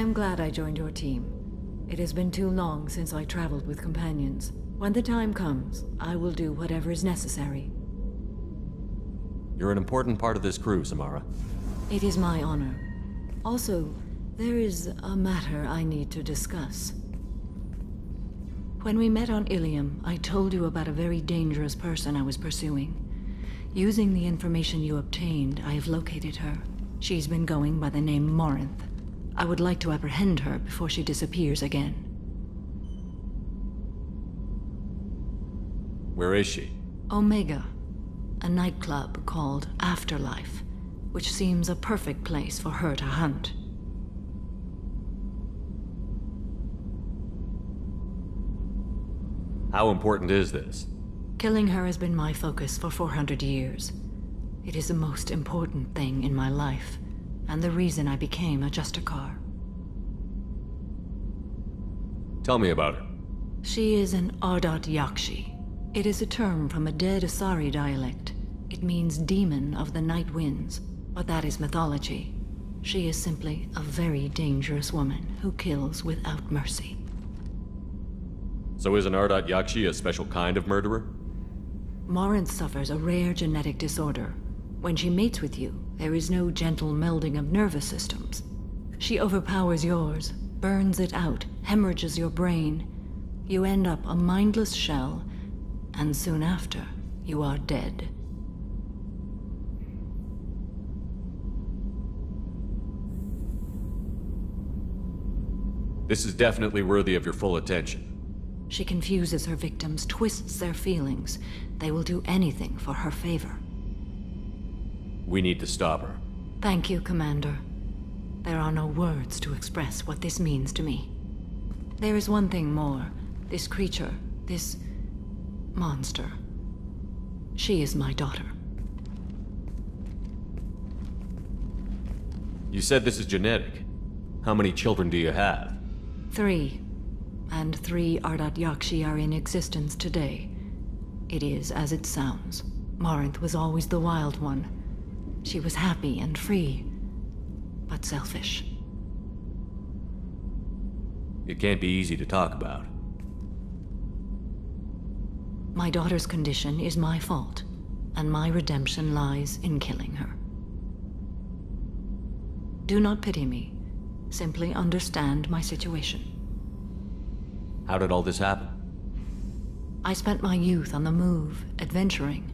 am glad I joined your team. It has been too long since I traveled with companions. When the time comes, I will do whatever is necessary. You're an important part of this crew, Samara. It is my honor. Also, there is a matter I need to discuss. When we met on Ilium, I told you about a very dangerous person I was pursuing. Using the information you obtained, I have located her. She's been going by the name Morinth. I would like to apprehend her before she disappears again. Where is she? Omega, a nightclub called Afterlife, which seems a perfect place for her to hunt. How important is this? Killing her has been my focus for 400 years. It is the most important thing in my life, and the reason I became a Justicar. Tell me about her. She is an Ardat Yakshi. It is a term from a dead Asari dialect. It means demon of the night winds, but that is mythology. She is simply a very dangerous woman who kills without mercy. So is an Ardat Yakshi a special kind of murderer? Morinth suffers a rare genetic disorder. When she mates with you, there is no gentle melding of nervous systems. She overpowers yours, burns it out, hemorrhages your brain. You end up a mindless shell, and soon after, you are dead. This is definitely worthy of your full attention. She confuses her victims, twists their feelings. They will do anything for her favor. We need to stop her. Thank you, Commander. There are no words to express what this means to me. There is one thing more. This creature, this monster. She is my daughter. You said this is genetic. How many children do you have? 3. And 3 Ardat Yakshi are in existence today. It is as it sounds. Morinth was always the wild one. She was happy and free, but selfish. It can't be easy to talk about. My daughter's condition is my fault, and my redemption lies in killing her. Do not pity me. Simply understand my situation. How did all this happen? I spent my youth on the move, adventuring.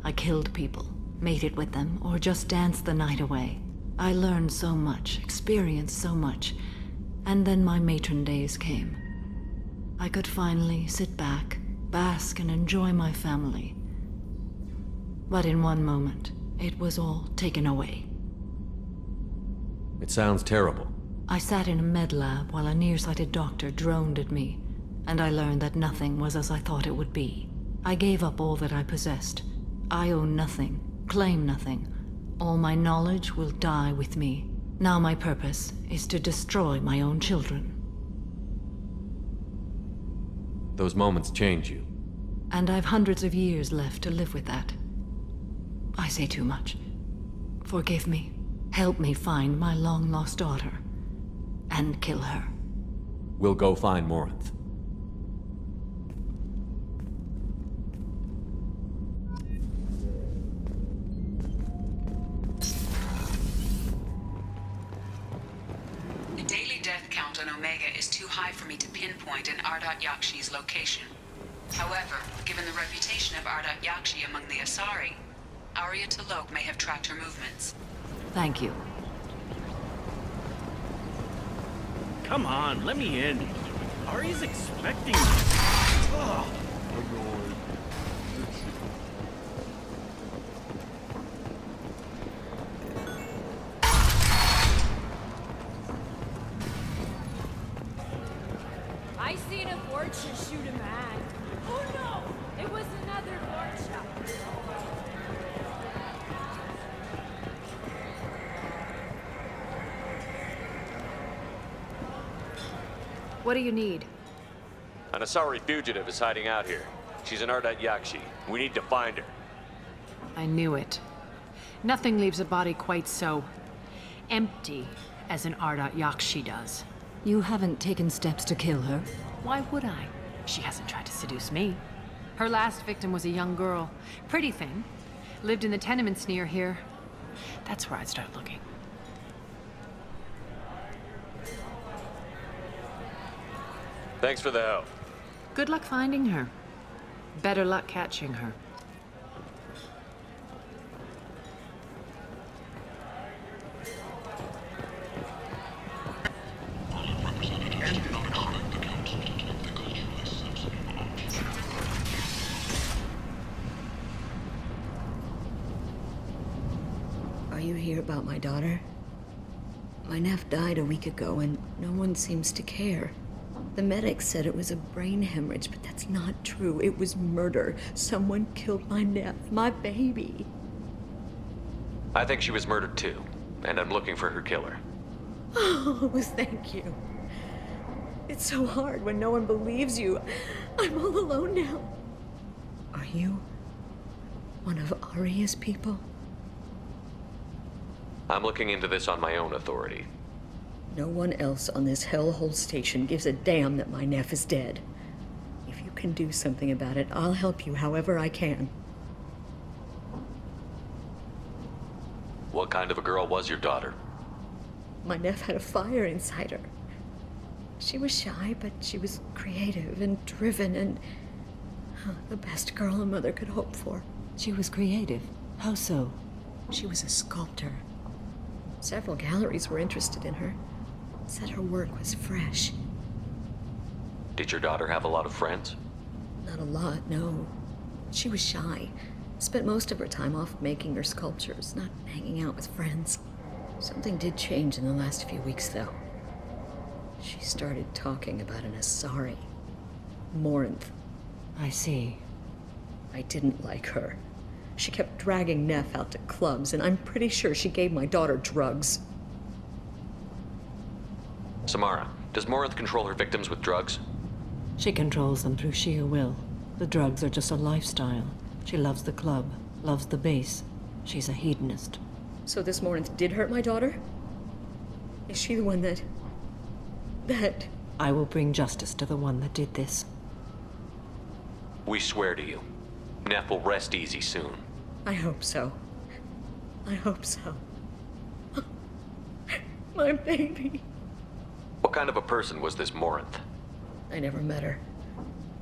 I killed people, mated with them, or just danced the night away. I learned so much, experienced so much, and then my matron days came. I could finally sit back, bask and enjoy my family. But in one moment, it was all taken away. It sounds terrible. I sat in a med lab while a nearsighted doctor droned at me, and I learned that nothing was as I thought it would be. I gave up all that I possessed. I own nothing, claim nothing. All my knowledge will die with me. Now my purpose is to destroy my own children. Those moments change you. And I've hundreds of years left to live with that. I say too much. Forgive me. Help me find my long-lost daughter. And kill her. We'll go find Morinth. The daily death count on Omega is too high for me to pinpoint an Ardat Yakshi's location. However, given the reputation of Ardat Yakshi among the Asari, Arya T'Loak may have tracked her movements. Thank you. Come on, let me in. Ari's expecting me. Ugh. I seen a warrant shoot a man. Oh no! It was another warrant shot. What do you need? An Asari fugitive is hiding out here. She's an Ardat Yakshi. We need to find her. I knew it. Nothing leaves a body quite so empty as an Ardat Yakshi does. You haven't taken steps to kill her? Why would I? She hasn't tried to seduce me. Her last victim was a young girl. Pretty thing. Lived in the tenements near here. That's where I'd start looking. Thanks for the help. Good luck finding her. Better luck catching her. Are you here about my daughter? My nephew died a week ago and no one seems to care. The medics said it was a brain hemorrhage, but that's not true. It was murder. Someone killed my nephew, my baby. I think she was murdered too, and I'm looking for her killer. Oh, thank you. It's so hard when no one believes you. I'm all alone now. Are you one of Aria's people? I'm looking into this on my own authority. No one else on this hellhole station gives a damn that my nephew is dead. If you can do something about it, I'll help you however I can. What kind of a girl was your daughter? My nephew had a fire inside her. She was shy, but she was creative and driven and the best girl a mother could hope for. She was creative. How so? She was a sculptor. Several galleries were interested in her. Said her work was fresh. Did your daughter have a lot of friends? Not a lot, no. She was shy. Spent most of her time off making her sculptures, not hanging out with friends. Something did change in the last few weeks, though. She started talking about an Asari. Morinth. I see. I didn't like her. She kept dragging Neff out to clubs, and I'm pretty sure she gave my daughter drugs. Samara, does Morinth control her victims with drugs? She controls them through sheer will. The drugs are just a lifestyle. She loves the club, loves the base. She's a hedonist. So this Morinth did hurt my daughter? Is she the one that... I will bring justice to the one that did this. We swear to you. Neff will rest easy soon. I hope so. I hope so. My baby. What kind of a person was this Morinth? I never met her.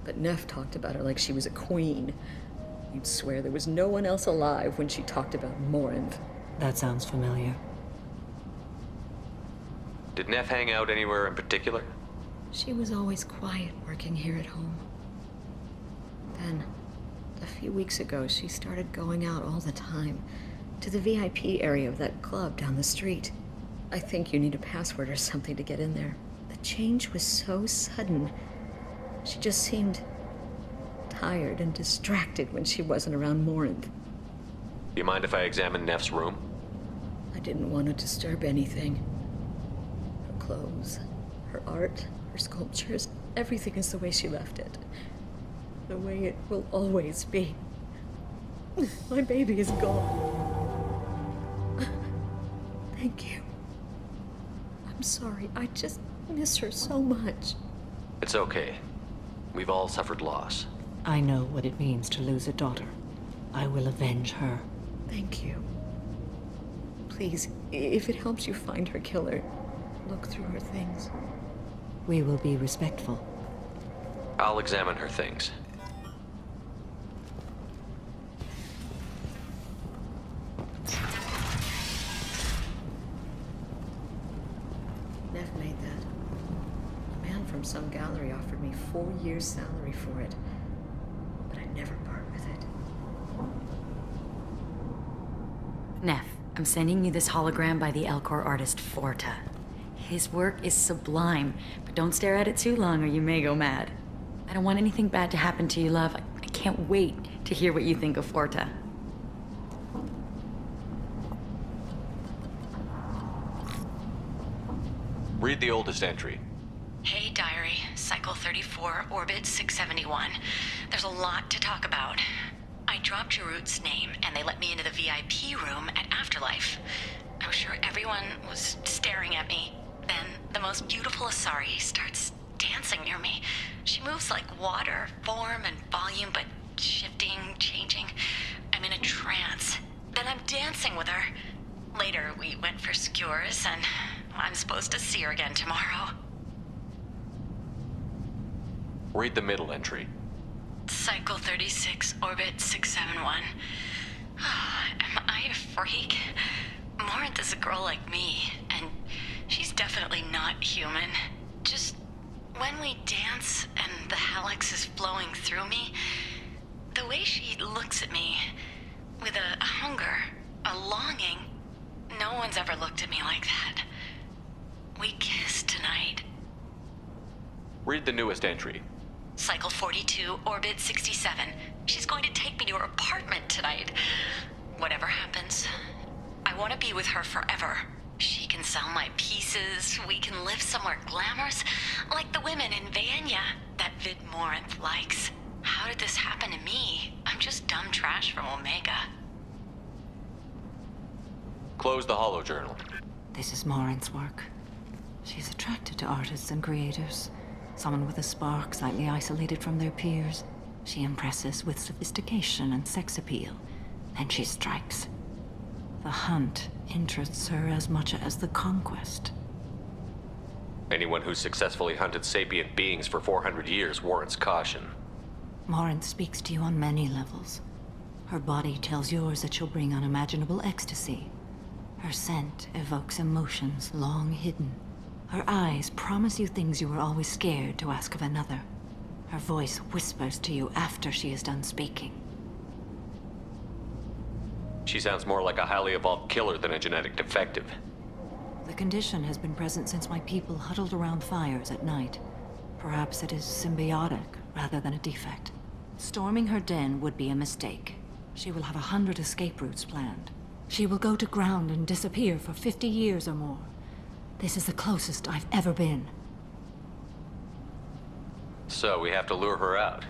But Neff talked about her like she was a queen. You'd swear there was no one else alive when she talked about Morinth. That sounds familiar. Did Neff hang out anywhere in particular? She was always quiet working here at home. Then, a few weeks ago, she started going out all the time. To the VIP area of that club down the street. I think you need a password or something to get in there. The change was so sudden. She just seemed tired and distracted when she wasn't around Morinth. Do you mind if I examine Neff's room? I didn't want to disturb anything. Her clothes, her art, her sculptures, everything is the way she left it. The way it will always be. My baby is gone. Thank you. I'm sorry, I just miss her so much. It's okay. We've all suffered loss. I know what it means to lose a daughter. I will avenge her. Thank you. Please, if it helps you find her killer, look through her things. We will be respectful. I'll examine her things. Neff made that. A man from some gallery offered me 4 years' salary for it. But I'd never part with it. Neff, I'm sending you this hologram by the Elcor artist Forta. His work is sublime, but don't stare at it too long or you may go mad. I don't want anything bad to happen to you, love. I can't wait to hear what you think of Forta. Read the oldest entry. Hey, diary. Cycle 34, orbit 671. There's a lot to talk about. I dropped Jarut's name, and they let me into the VIP room at Afterlife. I was sure everyone was staring at me. Then the most beautiful Asari starts dancing near me. She moves like water, form and volume, but shifting, changing. I'm in a trance. Then I'm dancing with her. Later, we went for skewers, and I'm supposed to see her again tomorrow. Read the middle entry. Cycle 36, orbit 671. Am I a freak? Morinth is a girl like me, and she's definitely not human. Just when we dance and the hallex is flowing through me, the way she looks at me, with a hunger, a longing, no one's ever looked at me like that. We kissed tonight. Read the newest entry. Cycle 42, orbit 67. She's going to take me to her apartment tonight. Whatever happens, I want to be with her forever. She can sell my pieces, we can live somewhere glamorous, like the women in Vanya that Vid Morinth likes. How did this happen to me? I'm just dumb trash from Omega. Close the holo journal. This is Morinth's work. She's attracted to artists and creators. Someone with a spark, slightly isolated from their peers. She impresses with sophistication and sex appeal. Then she strikes. The hunt interests her as much as the conquest. Anyone who's successfully hunted sapient beings for 400 years warrants caution. Morinth speaks to you on many levels. Her body tells yours that she'll bring unimaginable ecstasy. Her scent evokes emotions long hidden. Her eyes promise you things you were always scared to ask of another. Her voice whispers to you after she is done speaking. She sounds more like a highly evolved killer than a genetic defective. The condition has been present since my people huddled around fires at night. Perhaps it is symbiotic rather than a defect. Storming her den would be a mistake. She will have 100 escape routes planned. She will go to ground and disappear for 50 years or more. This is the closest I've ever been. So we have to lure her out.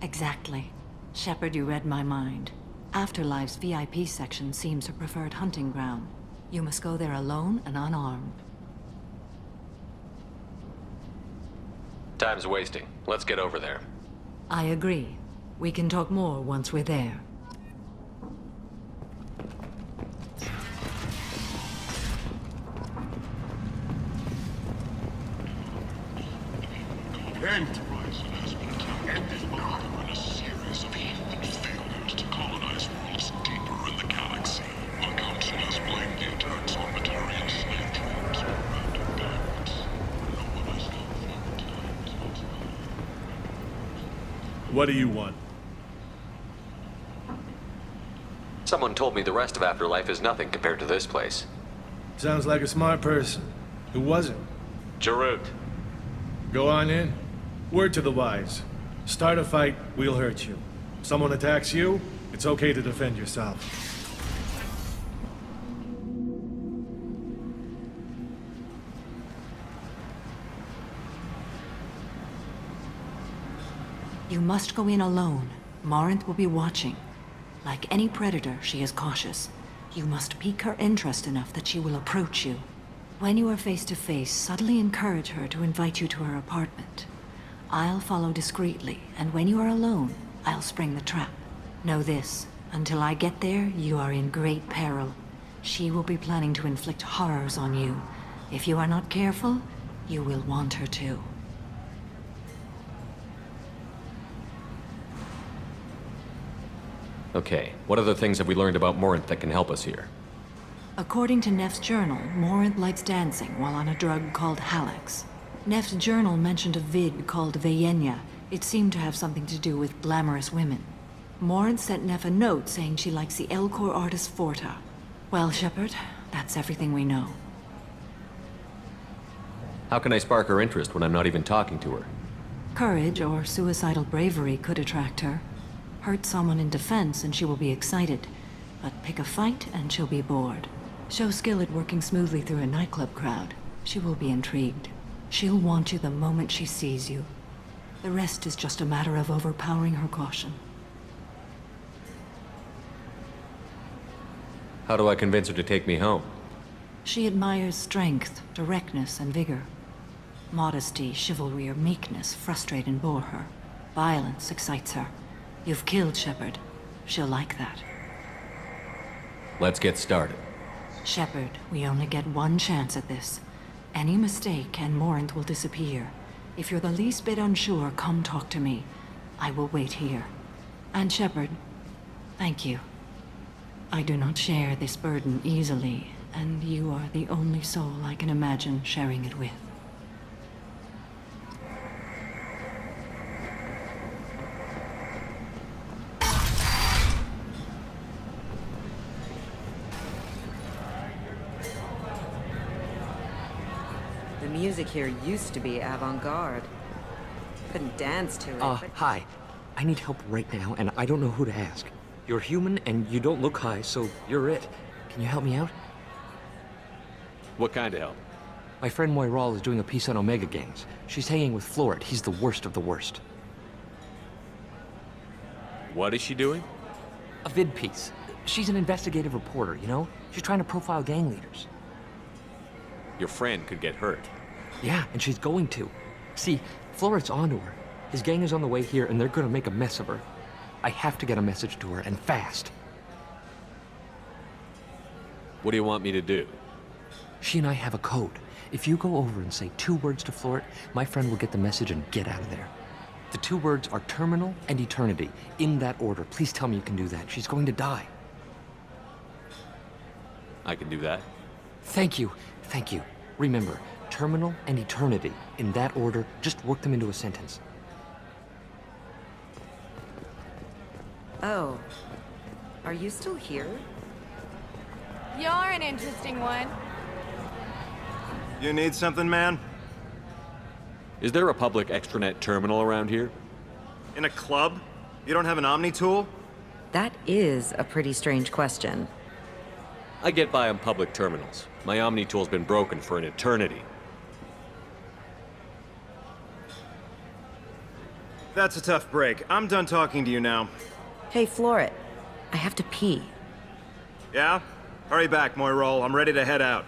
Exactly. Shepard, you read my mind. Afterlife's VIP section seems her preferred hunting ground. You must go there alone and unarmed. Time's wasting. Let's get over there. I agree. We can talk more once we're there. Enterprise has been ended now in a series of huge failures to colonize worlds deeper in the galaxy. The Council has blamed the attacks on Batarian slave troops or random bandits. No one has confirmed. What do you want? Someone told me the rest of Afterlife is nothing compared to this place. Sounds like a smart person. Who was it? Jarut. Go on in. Word to the wise. Start a fight, we'll hurt you. Someone attacks you, it's okay to defend yourself. You must go in alone. Morinth will be watching. Like any predator, she is cautious. You must pique her interest enough that she will approach you. When you are face to face, subtly encourage her to invite you to her apartment. I'll follow discreetly, and when you are alone, I'll spring the trap. Know this, until I get there, you are in great peril. She will be planning to inflict horrors on you. If you are not careful, you will want her to. Okay, what other things have we learned about Morinth that can help us here? According to Neff's journal, Morinth likes dancing while on a drug called hallax. Neff's journal mentioned a vid called Vayenya. It seemed to have something to do with glamorous women. Morinth sent Neff a note saying she likes the Elcor artist Forta. Well, Shepard, that's everything we know. How can I spark her interest when I'm not even talking to her? Courage or suicidal bravery could attract her. Hurt someone in defense and she will be excited. But pick a fight and she'll be bored. Show skill at working smoothly through a nightclub crowd. She will be intrigued. She'll want you the moment she sees you. The rest is just a matter of overpowering her caution. How do I convince her to take me home? She admires strength, directness, and vigor. Modesty, chivalry, or meekness frustrate and bore her. Violence excites her. You've killed Shepard. She'll like that. Let's get started. Shepard, we only get one chance at this. Any mistake and Morinth will disappear. If you're the least bit unsure, come talk to me. I will wait here. And Shepard, thank you. I do not share this burden easily, and you are the only soul I can imagine sharing it with. The music here used to be avant-garde. Couldn't dance to it, but... Hi. I need help right now, and I don't know who to ask. You're human, and you don't look high, so you're it. Can you help me out? What kind of help? My friend Moiral is doing a piece on Omega gangs. She's hanging with Floret. He's the worst of the worst. What is she doing? A vid piece. She's an investigative reporter, you know? She's trying to profile gang leaders. Your friend could get hurt. Yeah, and she's going to. See, Floret's onto her. His gang is on the way here, and they're gonna make a mess of her. I have to get a message to her, and fast. What do you want me to do? She and I have a code. If you go over and say 2 words to Floret, my friend will get the message and get out of there. The 2 words are terminal and eternity, in that order. Please tell me you can do that. She's going to die. I can do that. Thank you. Thank you. Remember, terminal and eternity, in that order. Just work them into a sentence. Oh. Are you still here? You're an interesting one. You need something, man? Is there a public extranet terminal around here? In a club? You don't have an Omni tool? That is a pretty strange question. I get by on public terminals. My Omni tool's been broken for an eternity. That's a tough break. I'm done talking to you now. Hey, Floret. I have to pee. Yeah? Hurry back, Moiral. I'm ready to head out.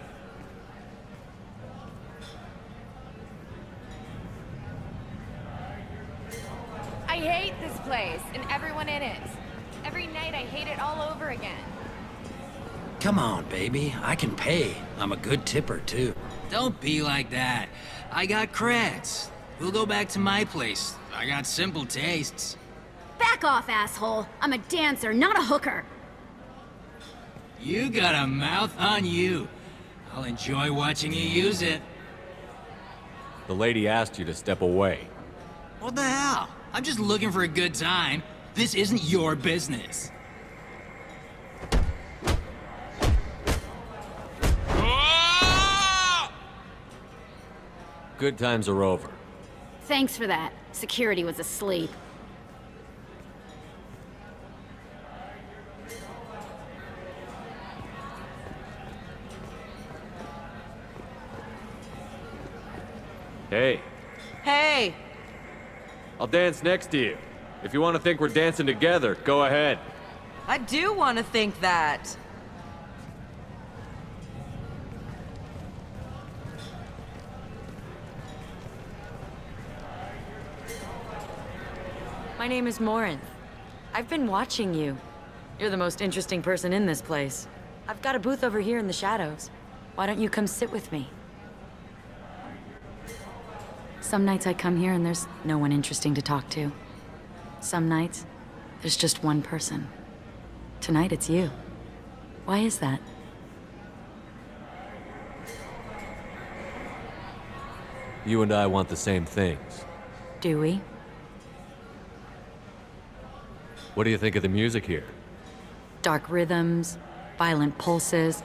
I hate this place and everyone in it. Every night I hate it all over again. Come on, baby. I can pay. I'm a good tipper, too. Don't be like that. I got creds. We'll go back to my place. I got simple tastes. Back off, asshole. I'm a dancer, not a hooker. You got a mouth on you. I'll enjoy watching you use it. The lady asked you to step away. What the hell? I'm just looking for a good time. This isn't your business. Good times are over. Thanks for that. Security was asleep. Hey. Hey! I'll dance next to you. If you want to think we're dancing together, go ahead. I do want to think that. My name is Morinth. I've been watching you. You're the most interesting person in this place. I've got a booth over here in the shadows. Why don't you come sit with me? Some nights I come here and there's no one interesting to talk to. Some nights, there's just one person. Tonight it's you. Why is that? You and I want the same things. Do we? What do you think of the music here? Dark rhythms, violent pulses.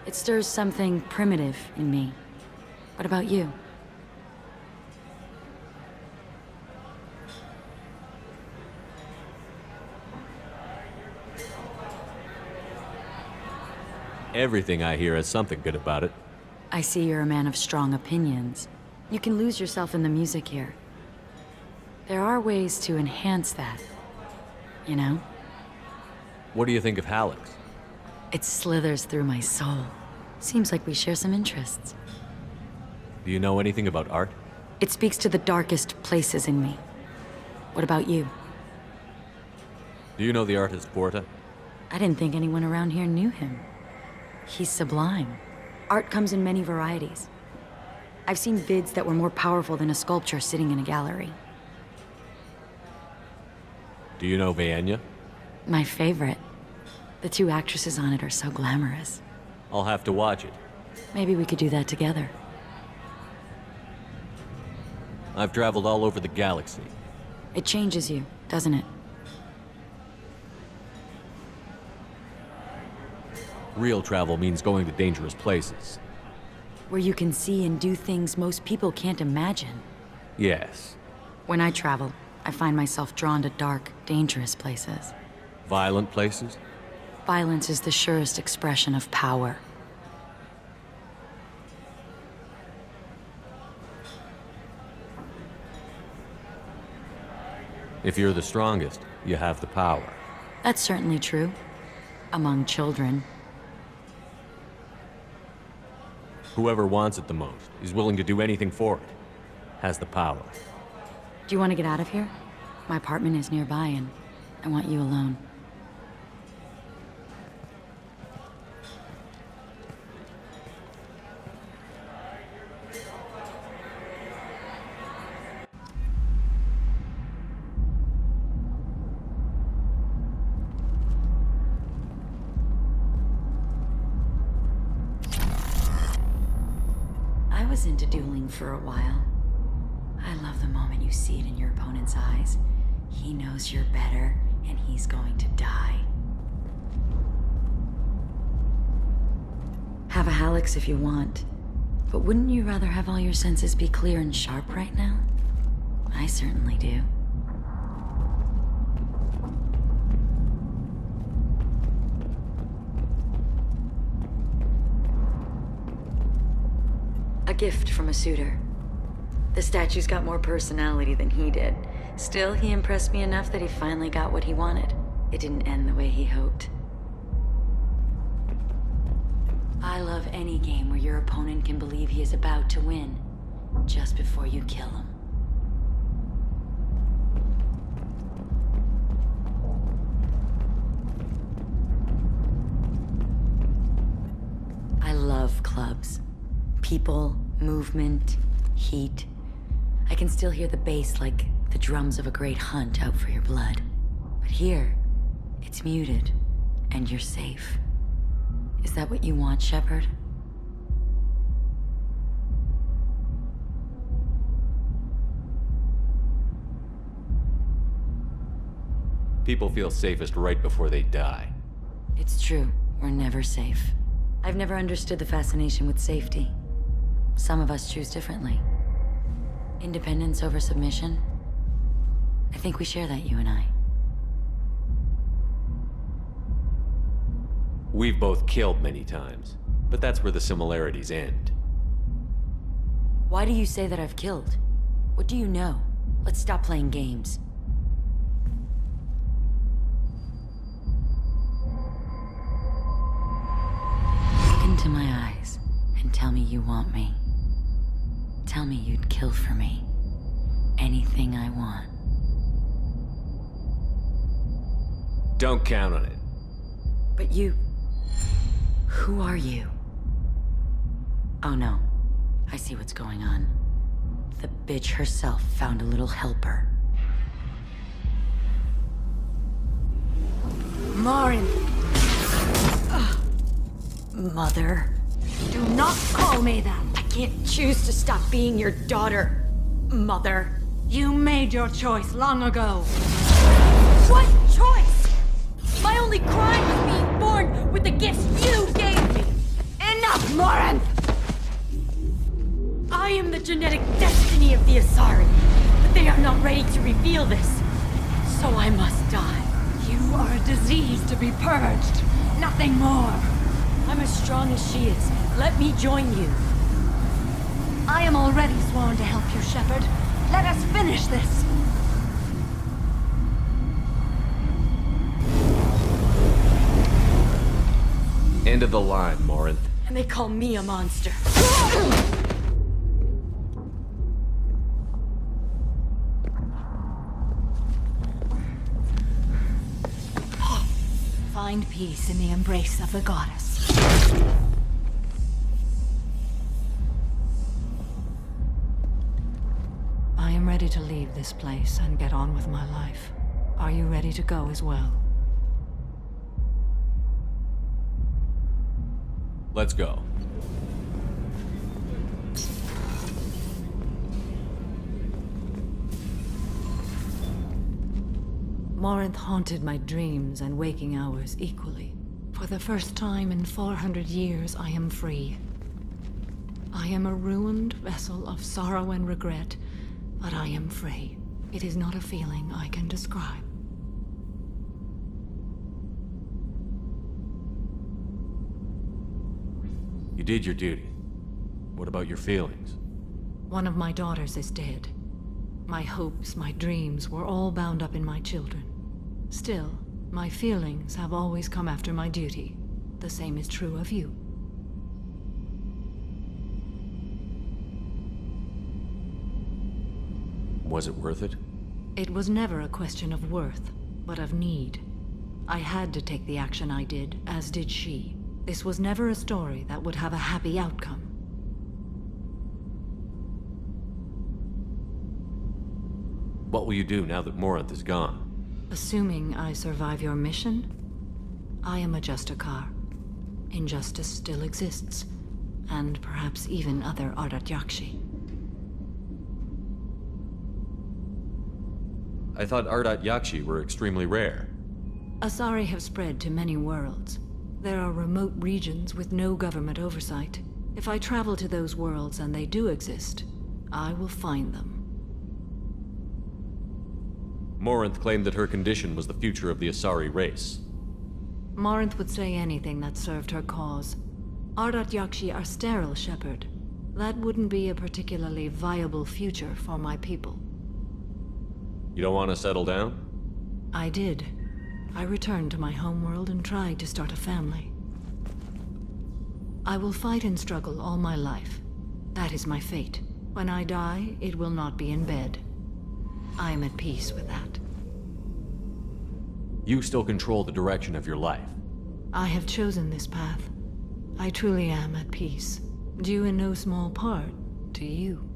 It stirs something primitive in me. What about you? Everything I hear has something good about it. I see you're a man of strong opinions. You can lose yourself in the music here. There are ways to enhance that, you know? What do you think of Hallex? It slithers through my soul. Seems like we share some interests. Do you know anything about art? It speaks to the darkest places in me. What about you? Do you know the artist Porta? I didn't think anyone around here knew him. He's sublime. Art comes in many varieties. I've seen vids that were more powerful than a sculpture sitting in a gallery. Do you know Vienya? My favorite. The two actresses on it are so glamorous. I'll have to watch it. Maybe we could do that together. I've traveled all over the galaxy. It changes you, doesn't it? Real travel means going to dangerous places. Where you can see and do things most people can't imagine. Yes. When I travel, I find myself drawn to dark, dangerous places. Violent places? Violence is the surest expression of power. If you're the strongest, you have the power. That's certainly true. Among children. Whoever wants it the most is willing to do anything for it. Has the power. Do you want to get out of here? My apartment is nearby and I want you alone. I was into dueling for a while. I love the moment you see it in your opponent's eyes. He knows you're better, and he's going to die. Have a Hallex if you want, but wouldn't you rather have all your senses be clear and sharp right now? I certainly do. A gift from a suitor. The statue's got more personality than he did. Still, he impressed me enough that he finally got what he wanted. It didn't end the way he hoped. I love any game where your opponent can believe he is about to win, just before you kill him. I love clubs. People, movement, heat. I can still hear the bass like the drums of a great hunt out for your blood. But here, it's muted, and you're safe. Is that what you want, Shepard? People feel safest right before they die. It's true. We're never safe. I've never understood the fascination with safety. Some of us choose differently. Independence over submission? I think we share that, you and I. We've both killed many times, but that's where the similarities end. Why do you say that I've killed? What do you know? Let's stop playing games. Look into my eyes and tell me you want me. Tell me you'd kill for me. Anything I want. Don't count on it. But you... Who are you? Oh no. I see what's going on. The bitch herself found a little helper. Morinth! Mother. Do not call me that! I can't choose to stop being your daughter, Mother. You made your choice long ago. What choice? My only crime was being born with the gifts you gave me. Enough, Morinth! I am the genetic destiny of the Asari, but they are not ready to reveal this. So I must die. You are a disease to be purged. Nothing more. I'm as strong as she is. Let me join you. I am already sworn to help you, Shepard. Let us finish this. End of the line, Morinth. And they call me a monster. find peace in the embrace of the goddess. I am ready to leave this place and get on with my life. Are you ready to go as well? Let's go. Morinth haunted my dreams and waking hours equally. For the first time in 400 years, I am free. I am a ruined vessel of sorrow and regret, but I am free. It is not a feeling I can describe. You did your duty. What about your feelings? One of my daughters is dead. My hopes, my dreams were all bound up in my children. Still, my feelings have always come after my duty. The same is true of you. Was it worth it? It was never a question of worth, but of need. I had to take the action I did, as did she. This was never a story that would have a happy outcome. What will you do now that Morinth is gone? Assuming I survive your mission, I am a Justicar. Injustice still exists, and perhaps even other Ardat Yakshi. I thought Ardat Yakshi were extremely rare. Asari have spread to many worlds. There are remote regions with no government oversight. If I travel to those worlds and they do exist, I will find them. Morinth claimed that her condition was the future of the Asari race. Morinth would say anything that served her cause. Ardat Yakshi are sterile, Shepherd. That wouldn't be a particularly viable future for my people. You don't want to settle down? I did. I returned to my homeworld and tried to start a family. I will fight and struggle all my life. That is my fate. When I die, it will not be in bed. I am at peace with that. You still control the direction of your life. I have chosen this path. I truly am at peace, due in no small part to you.